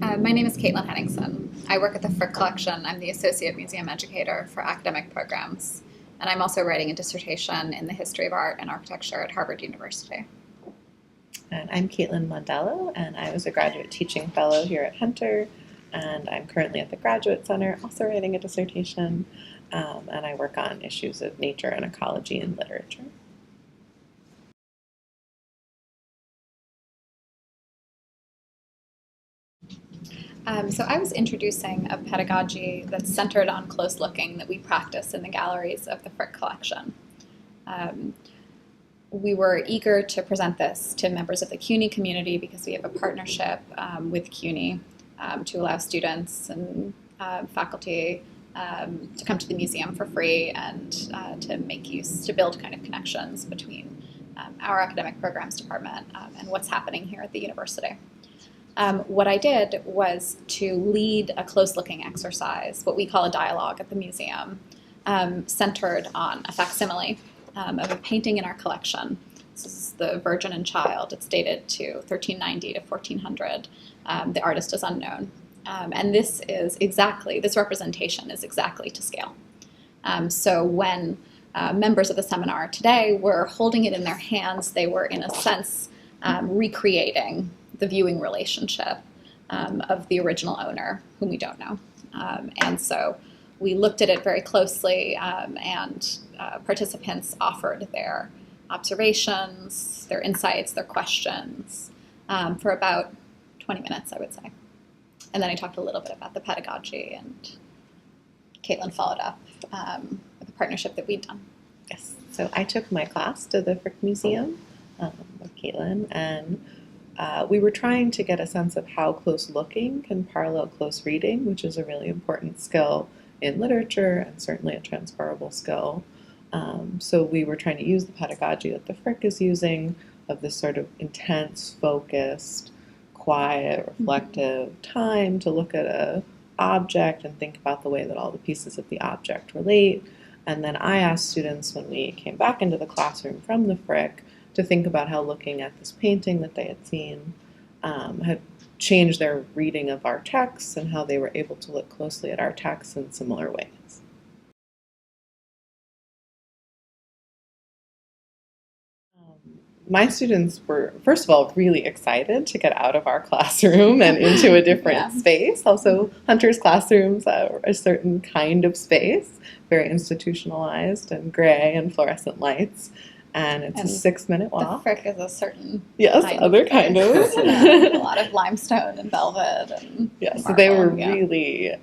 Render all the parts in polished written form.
My name is Caitlin Hennigsen. I work at the Frick Collection. I'm the Associate Museum Educator for Academic Programs, and I'm also writing a dissertation in the history of art and architecture at Harvard University. And I'm Caitlin Mondello, and I was a graduate teaching fellow here at Hunter, and I'm currently at the Graduate Center, also writing a dissertation, and I work on issues of nature and ecology and literature. So I was introducing a pedagogy that's centered on close looking that we practice in the galleries of the Frick Collection. We were eager to present this to members of the CUNY community because we have a partnership with CUNY to allow students and faculty to come to the museum for free and to build kind of connections between our academic programs department and what's happening here at the university. What I did was to lead a close-looking exercise, what we call a dialogue at the museum, centered on a facsimile of a painting in our collection. This is the Virgin and Child. It's dated to 1390 to 1400. The artist is unknown. And this representation is exactly to scale. So when members of the seminar today were holding it in their hands, they were, in a sense, recreating the viewing relationship of the original owner, whom we don't know. And so we looked at it very closely, and participants offered their observations, their insights, their questions for about 20 minutes, I would say. And then I talked a little bit about the pedagogy, and Caitlin followed up with a partnership that we'd done. Yes, so I took my class to the Frick Museum with Caitlin, and we were trying to get a sense of how close looking can parallel close reading, which is a really important skill in literature and certainly a transferable skill. So we were trying to use the pedagogy that the Frick is using of this sort of intense, focused, quiet, reflective time to look at an object and think about the way that all the pieces of the object relate. And then I asked students when we came back into the classroom from the Frick to think about how looking at this painting that they had seen had changed their reading of our texts and how they were able to look closely at our texts in similar ways. My students were, first of all, really excited to get out of our classroom and into a different space. Also, Hunter's classrooms are a certain kind of space, very institutionalized and gray and fluorescent lights. And it's a 6-minute walk. The Frick is a certain kind of. A lot of limestone and velvet. And so they were really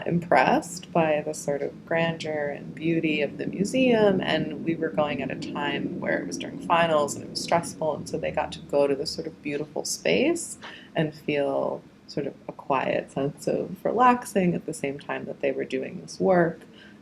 impressed by the sort of grandeur and beauty of the museum. And we were going at a time where it was during finals and it was stressful. And so they got to go to this sort of beautiful space and feel sort of a quiet sense of relaxing at the same time that they were doing this work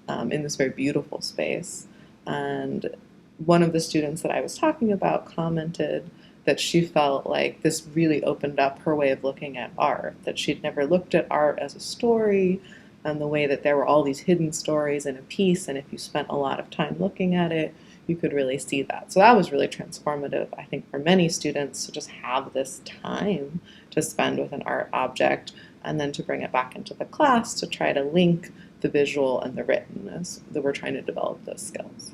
in this very beautiful space. And one of the students that I was talking about commented that she felt like this really opened up her way of looking at art, that she'd never looked at art as a story, and the way that there were all these hidden stories in a piece, and if you spent a lot of time looking at it, you could really see that. So that was really transformative, I think, for many students to just have this time to spend with an art object, and then to bring it back into the class to try to link the visual and the written as that we're trying to develop those skills.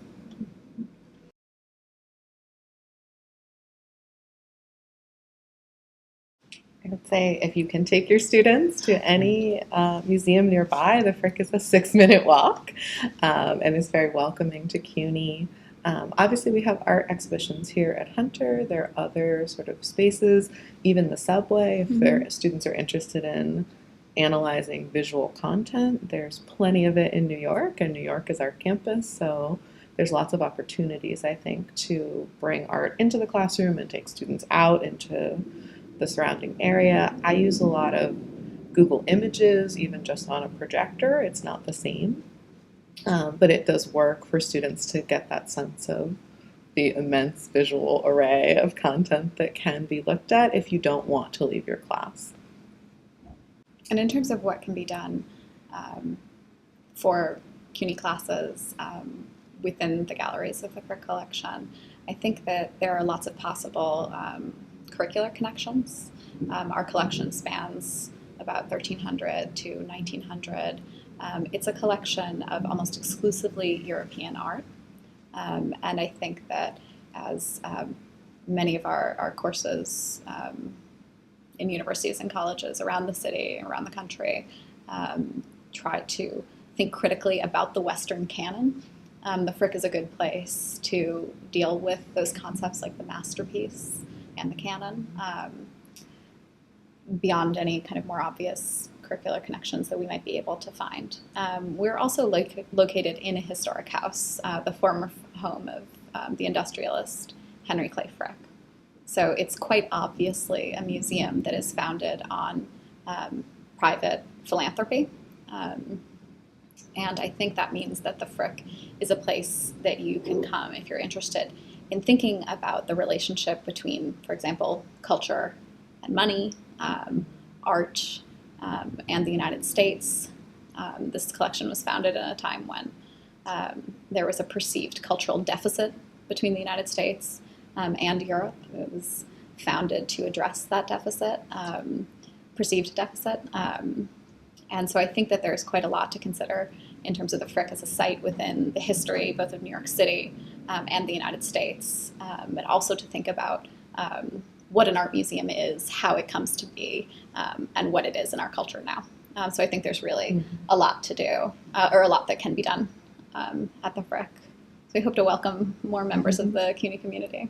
I would say if you can take your students to any museum nearby, the Frick is a 6-minute walk and is very welcoming to CUNY. Obviously, we have art exhibitions here at Hunter. There are other sort of spaces, even the subway, if their students are interested in analyzing visual content. There's plenty of it in New York, and New York is our campus, so there's lots of opportunities, I think, to bring art into the classroom and take students out into the surrounding area. I use a lot of Google Images, even just on a projector. It's not the same, but it does work for students to get that sense of the immense visual array of content that can be looked at if you don't want to leave your class. And in terms of what can be done for CUNY classes within the galleries of the Frick Collection, I think that there are lots of possible curricular connections. Our collection spans about 1300 to 1900. It's a collection of almost exclusively European art. And I think that as many of our courses in universities and colleges around the city, around the country, try to think critically about the Western canon. The Frick is a good place to deal with those concepts like the masterpiece and the canon, beyond any kind of more obvious curricular connections that we might be able to find. We're also located in a historic house, the former home of the industrialist Henry Clay Frick. So it's quite obviously a museum that is founded on private philanthropy. And I think that means that the Frick is a place that you can come if you're interested in thinking about the relationship between, for example, culture and money, art, and the United States. This collection was founded at a time when there was a perceived cultural deficit between the United States and Europe. It was founded to address that deficit, perceived deficit. And so I think that there's quite a lot to consider in terms of the Frick as a site within the history, both of New York City and the United States, but also to think about what an art museum is, how it comes to be, and what it is in our culture now. So I think there's really a lot to do, or a lot that can be done at the Frick. So we hope to welcome more members of the CUNY community.